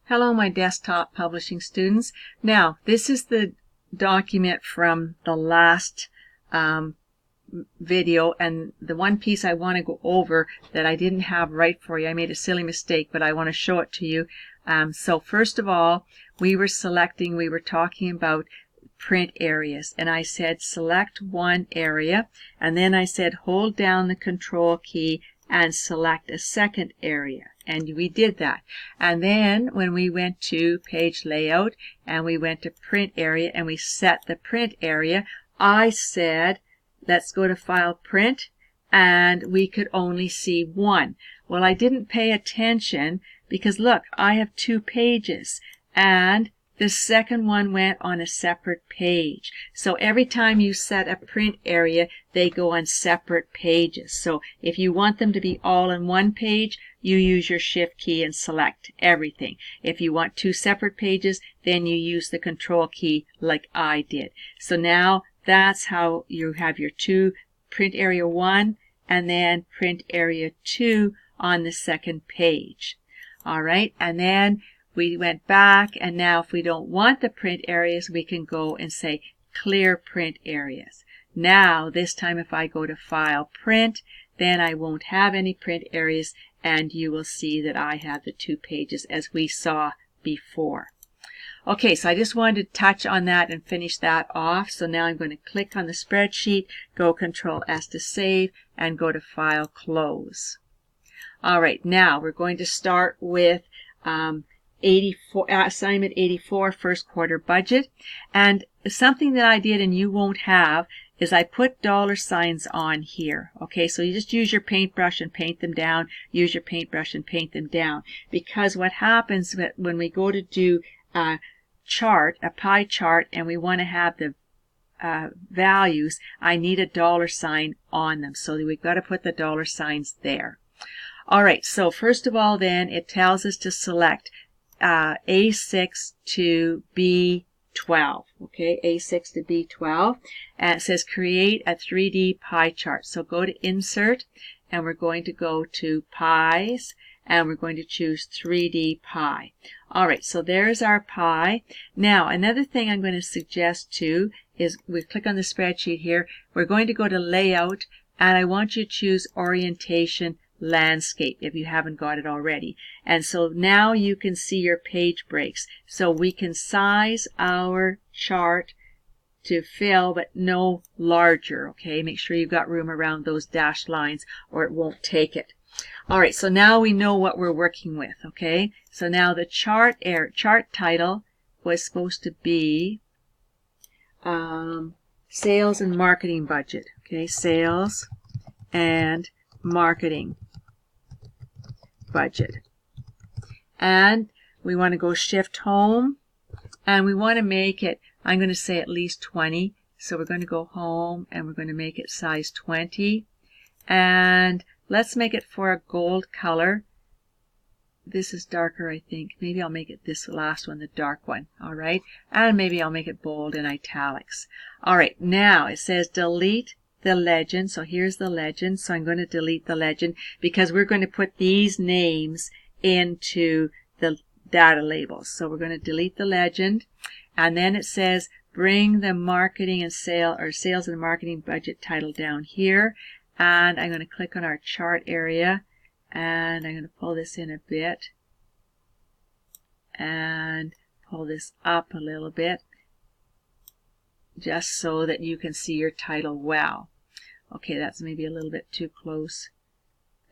Hello, my desktop publishing students. Now, this is the document from the last video, and the one piece I want to go over that I didn't have right for you. I made a silly mistake, but I want to show it to you. So first of all, we were talking about print areas, and I said select one area, and then I said hold down the control key and select a second area. And we did that. And then when we went to page layout and we went to print area and we set the print area, I said, let's go to file print, and we could only see one. Well, I didn't pay attention because look, I have 2 pages and the second one went on a separate page. So every time you set a print area, they go on separate pages. So if you want them to be all in one page, you use your shift key and select everything. If you want 2 separate pages, then you use the control key like I did. So now that's how you have your 2 print area 1 and then print area 2 on the second page. All right, and then we went back, and now if we don't want the print areas, we can go and say clear print areas. Now this time if I go to file print, then I won't have any print areas, and you will see that I have the 2 pages as we saw before. Okay, so I just wanted to touch on that and finish that off. So now I'm going to click on the spreadsheet, go Control S to save, and go to File Close. All right, now we're going to start with assignment 84, first quarter budget. And something that I did and you won't have is I put $ on here. Okay, so you just use your paintbrush and paint them down, use your paintbrush and paint them down. Because what happens when we go to do a pie chart, and we want to have the values, I need a $ on them. So we've got to put the $ there. All right, so first of all then it tells us to select A6 to B12, okay, A6 to B12, and it says create a 3D pie chart. So go to Insert, and we're going to go to Pies, and we're going to choose 3D pie. All right, so there's our pie. Now, another thing I'm going to suggest too is we click on the spreadsheet here. We're going to go to Layout, and I want you to choose Orientation Landscape if you haven't got it already. And so now you can see your page breaks. So we can size our chart to fill, but no larger. Okay, make sure you've got room around those dashed lines or it won't take it. All right, so now we know what we're working with. Okay, so now the chart title was supposed to be Sales and Marketing Budget. Okay, Sales and Marketing Budget. And we want to go Shift Home, and we want to make it, I'm going to say at least 20. So we're going to go Home, and we're going to make it size 20. And let's make it for a gold color. This is darker, I think. Maybe I'll make it this last one, the dark one. All right. And maybe I'll make it bold in italics. All right. Now it says delete the legend. So here's the legend. So I'm going to delete the legend because we're going to put these names into the data labels. So we're going to delete the legend. And then it says bring the marketing and sales and marketing budget title down here. And I'm going to click on our chart area, and I'm going to pull this in a bit and pull this up a little bit just so that you can see your title well. Okay, that's maybe a little bit too close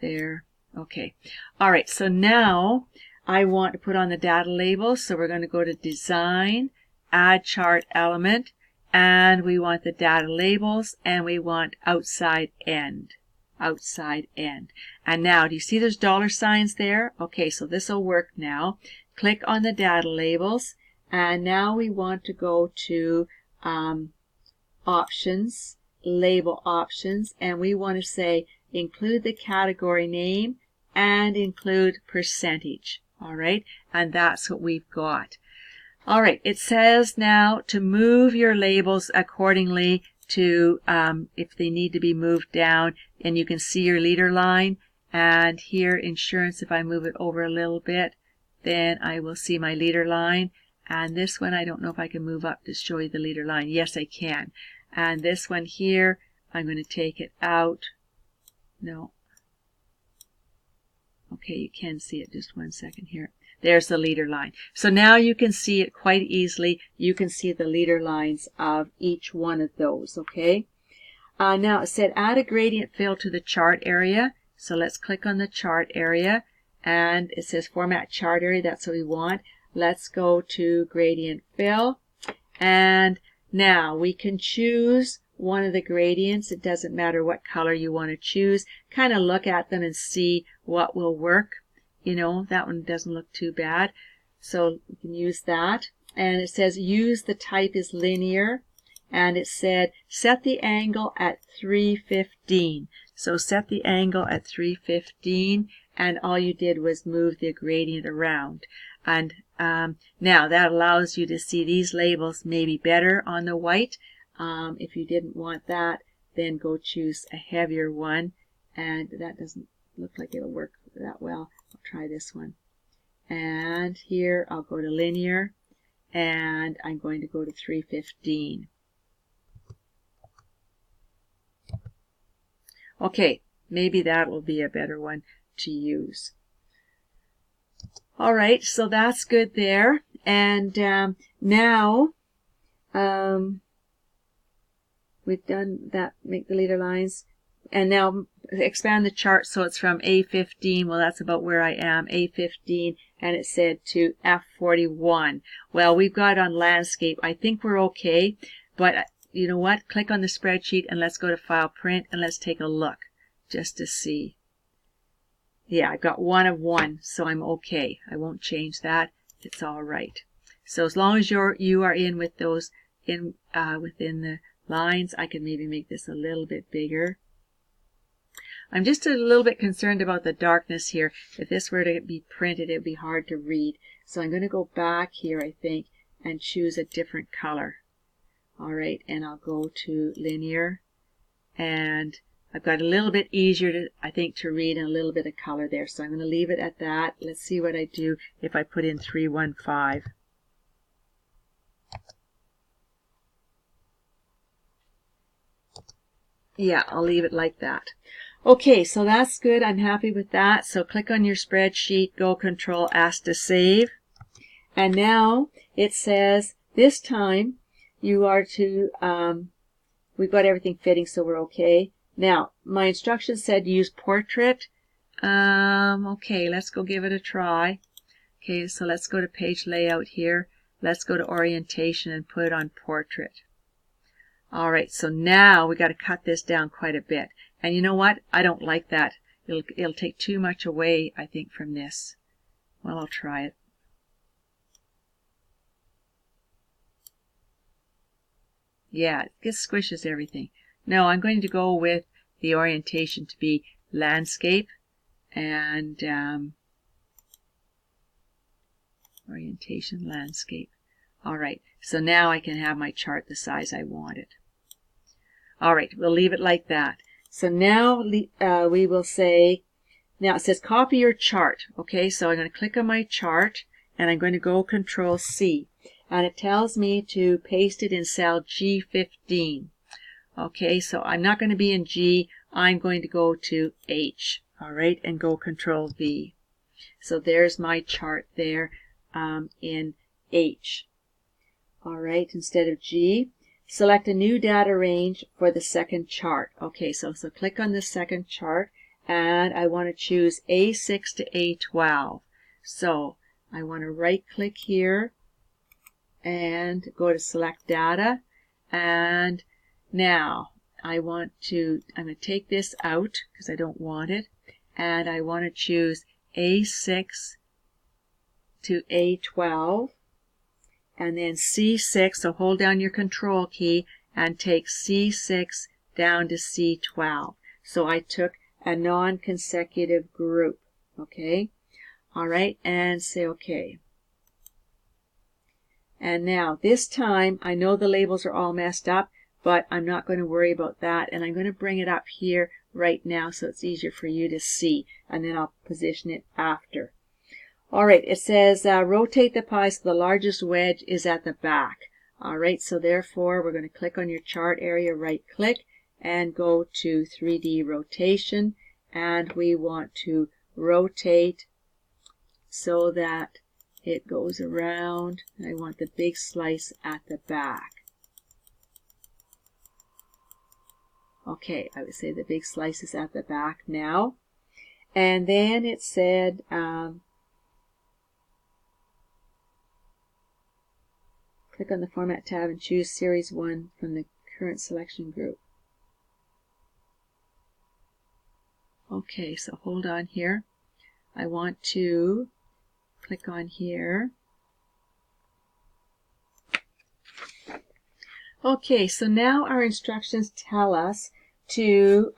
there. Okay. All right, so now I want to put on the data labels. So we're going to go to Design, Add Chart Element, and we want the data labels, and we want outside end. Outside end. And now, do you see those $ there? Okay, so this will work now. Click on the data labels, and now we want to go to Options, Label Options, and we want to say include the category name and include percentage. All right, and that's what we've got. All right, it says now to move your labels accordingly to if they need to be moved down, and you can see your leader line. And here, insurance, if I move it over a little bit, then I will see my leader line. And this one, I don't know if I can move up to show you the leader line. Yes, I can. And this one here, I'm going to take it out. No. Okay, you can see it. Just one second here. There's the leader line. So now you can see it quite easily. You can see the leader lines of each one of those, okay? Now it said add a gradient fill to the chart area. So let's click on the chart area. And it says format chart area. That's what we want. Let's go to gradient fill. And now we can choose one of the gradients. It doesn't matter what color you want to choose. Kind of look at them and see what will work. You know, that one doesn't look too bad. So we can use that. And it says use the type is linear. And it said set the angle at 315. So set the angle at 315. And all you did was move the gradient around. And now that allows you to see these labels maybe better on the white. If you didn't want that, then go choose a heavier one. And that doesn't look like it'll work that well. I'll try this one. And here I'll go to linear. And I'm going to go to 315. Okay, maybe that will be a better one to use. All right, so that's good there. And now we've done that, make the leader lines. And now expand the chart so it's from A15. Well, that's about where I am, A15. And it said to F41. Well, we've got on landscape. I think we're okay. But you know what? Click on the spreadsheet and let's go to File, Print, and let's take a look just to see. Yeah, I got 1 of 1, so I'm okay. I won't change that. It's all right. So as long as you are in with those within the lines, I can maybe make this a little bit bigger. I'm just a little bit concerned about the darkness here. If this were to be printed, it would be hard to read. So I'm going to go back here, I think, and choose a different color. All right, and I'll go to linear, and I've got a little bit easier to, I think, to read and a little bit of color there. So I'm going to leave it at that. Let's see what I do if I put in 315. Yeah, I'll leave it like that. Okay, so that's good. I'm happy with that. So click on your spreadsheet, go Control, ask to save. And now it says this time you are to, we've got everything fitting, so we're okay. Now, my instructions said use portrait. Okay, let's go give it a try. Okay, so let's go to page layout here. Let's go to orientation and put it on portrait. All right, so now we got to cut this down quite a bit. And you know what? I don't like that. It'll take too much away, I think, from this. Well, I'll try it. Yeah, it just squishes everything. No, I'm going to go with the orientation to be landscape and orientation landscape. All right, so now I can have my chart the size I want it. All right, we'll leave it like that. So now we will say, now it says copy your chart. Okay, so I'm going to click on my chart and I'm going to go Control C. And it tells me to paste it in cell G15. Okay, so I'm not going to be in G. I'm going to go to H. All right, and go Control V. So there's my chart there in H. All right, instead of G. Select a new data range for the second chart. Okay, so click on the second chart, and I want to choose A6 to A12. So I want to right-click here and go to Select Data. And now I'm going to take this out because I don't want it, and I want to choose A6 to A12. And then C6, so hold down your Control key and take C6 down to C12. So I took a non-consecutive group, okay? All right, and say OK. And now, this time, I know the labels are all messed up, but I'm not going to worry about that. And I'm going to bring it up here right now so it's easier for you to see. And then I'll position it after. All right, it says rotate the pie so the largest wedge is at the back. All right, so therefore we're going to click on your chart area, right click, and go to 3D rotation, and we want to rotate so that it goes around. I want the big slice at the back. Okay, I would say the big slice is at the back now. And then it said click on the Format tab and choose Series 1 from the current selection group. Okay, so hold on here. I want to click on here. Okay, so now our instructions tell us to,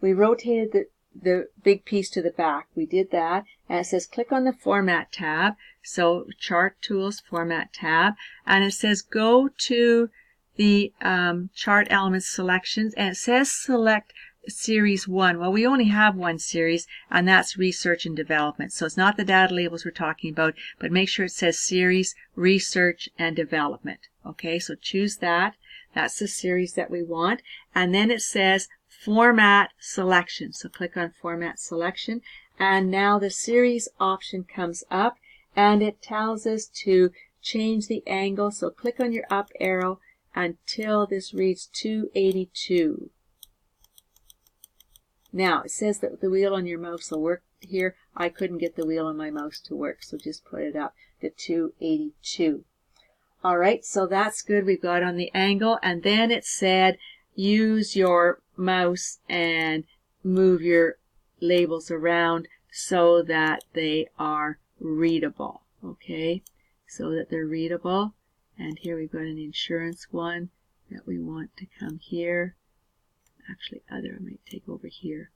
we rotated the big piece to the back. We did that, and it says click on the Format tab, so Chart Tools, Format tab, and it says go to the Chart Elements Selections, and it says select Series 1. Well, we only have one series, and that's Research and Development. So it's not the data labels we're talking about, but make sure it says Series, Research, and Development. Okay, so choose that. That's the series that we want. And then it says Format Selection. So click on Format Selection. And now the series option comes up, and it tells us to change the angle. So click on your up arrow until this reads 282. Now, it says that the wheel on your mouse will work here. I couldn't get the wheel on my mouse to work, so just put it up to 282. All right, so that's good. We've got on the angle, and then it said use your mouse and move your labels around so that they are readable. Okay, so that they're readable. And here we've got an insurance one that we want to come here. Actually, other I might take over here.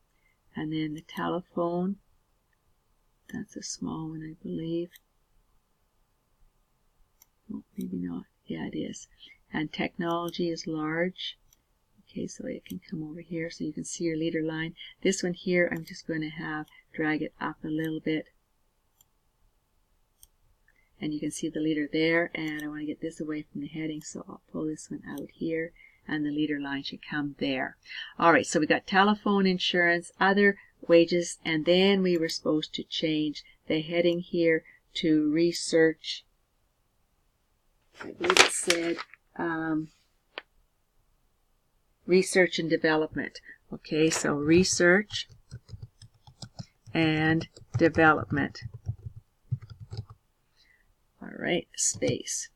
And then the telephone, that's a small one, I believe. Oh, maybe not. Yeah, it is. And technology is large. Okay, so it can come over here so you can see your leader line. This one here, I'm just going to drag it up a little bit. And you can see the leader there, and I want to get this away from the heading, so I'll pull this one out here, and the leader line should come there. All right, so we got telephone, insurance, other, wages, and then we were supposed to change the heading here to research. I believe it said research and development. Okay, so research and development. All right, space.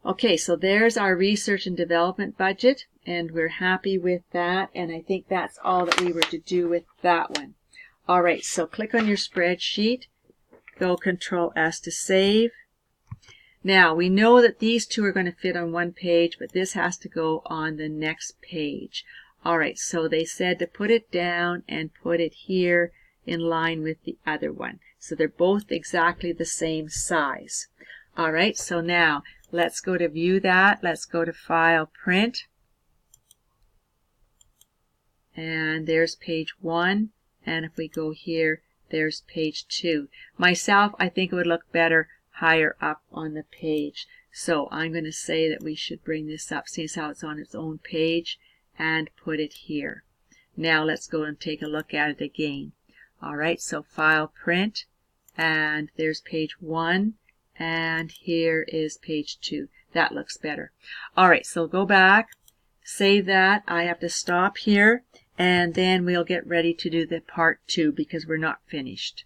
Okay, so there's our research and development budget, and we're happy with that, and I think that's all that we were to do with that one. All right, so click on your spreadsheet, go Control S to save. Now, we know that these two are going to fit on one page, but this has to go on the next page. All right, so they said to put it down and put it here in line with the other one. So they're both exactly the same size. All right, so now let's go to view that. Let's go to File, Print. And there's page 1. And if we go here, there's page 2. Myself, I think it would look better higher up on the page. So I'm going to say that we should bring this up, see how it's on its own page, and put it here. Now let's go and take a look at it again. All right, so File, Print, and there's page 1, and here is page 2. That looks better. All right, so go back, save that. I have to stop here, and then we'll get ready to do the part 2 because we're not finished.